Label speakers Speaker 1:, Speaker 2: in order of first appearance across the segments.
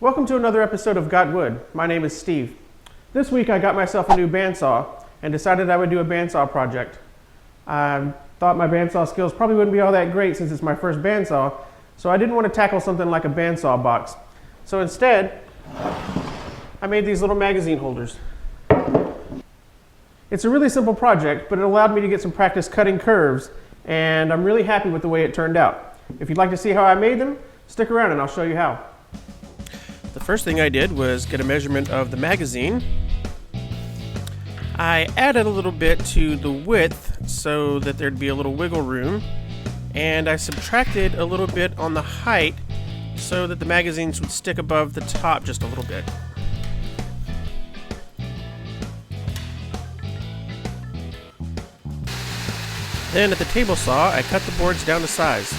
Speaker 1: Welcome to another episode of Got Wood. My name is Steve. This week I got myself a new bandsaw and decided I would do a bandsaw project. I thought my bandsaw skills probably wouldn't be all that great since it's my first bandsaw, so I didn't want to tackle something like a bandsaw box. So instead, I made these little magazine holders. It's a really simple project, but it allowed me to get some practice cutting curves, and I'm really happy with the way it turned out. If you'd like to see how I made them, stick around and I'll show you how. The first thing I did was get a measurement of the magazine. I added a little bit to the width so that there'd be a little wiggle room, and I subtracted a little bit on the height so that the magazines would stick above the top just a little bit. Then at the table saw, I cut the boards down to size.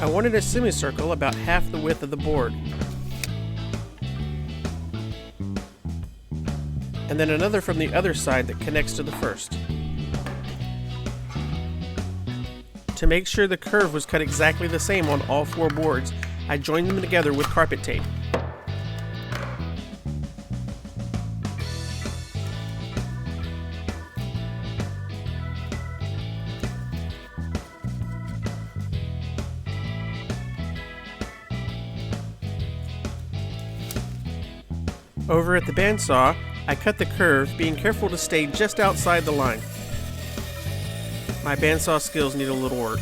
Speaker 1: I wanted a semicircle about half the width of the board. And then another from the other side that connects to the first. To make sure the curve was cut exactly the same on all four boards, I joined them together with carpet tape. Over at the bandsaw, I cut the curve, being careful to stay just outside the line. My bandsaw skills need a little work.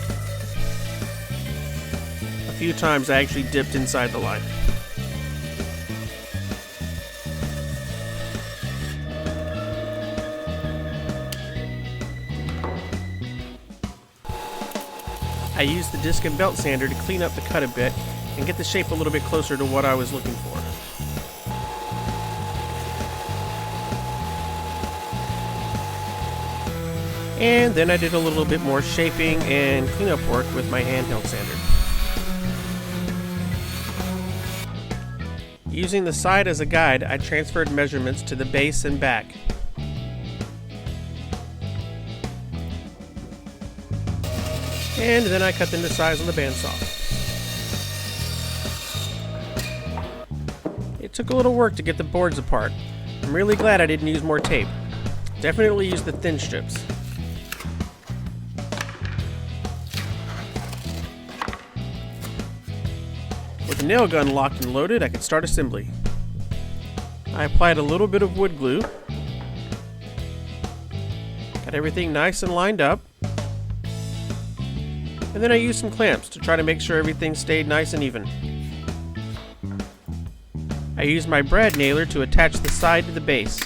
Speaker 1: A few times I actually dipped inside the line. I used the disc and belt sander to clean up the cut a bit and get the shape a little bit closer to what I was looking for. And then I did a little bit more shaping and cleanup work with my handheld sander. Using the side as a guide, I transferred measurements to the base and back. And then I cut them to size on the bandsaw. It took a little work to get the boards apart. I'm really glad I didn't use more tape. Definitely use the thin strips. With the nail gun locked and loaded, I could start assembly. I applied a little bit of wood glue, got everything nice and lined up, and then I used some clamps to try to make sure everything stayed nice and even. I used my brad nailer to attach the side to the base.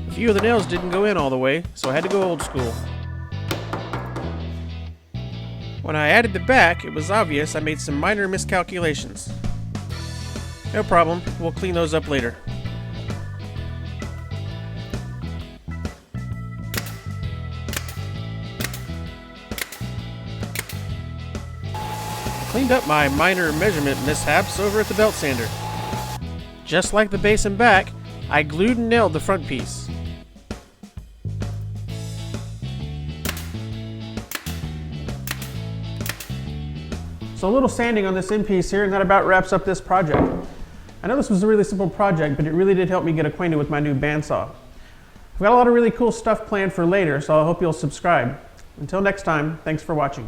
Speaker 1: A few of the nails didn't go in all the way, so I had to go old school. When I added the back, it was obvious I made some minor miscalculations. No problem, we'll clean those up later. I cleaned up my minor measurement mishaps over at the belt sander. Just like the base and back, I glued and nailed the front piece. So a little sanding on this end piece here, and that about wraps up this project. I know this was a really simple project, but it really did help me get acquainted with my new bandsaw. I've got a lot of really cool stuff planned for later, so I hope you'll subscribe. Until next time, thanks for watching.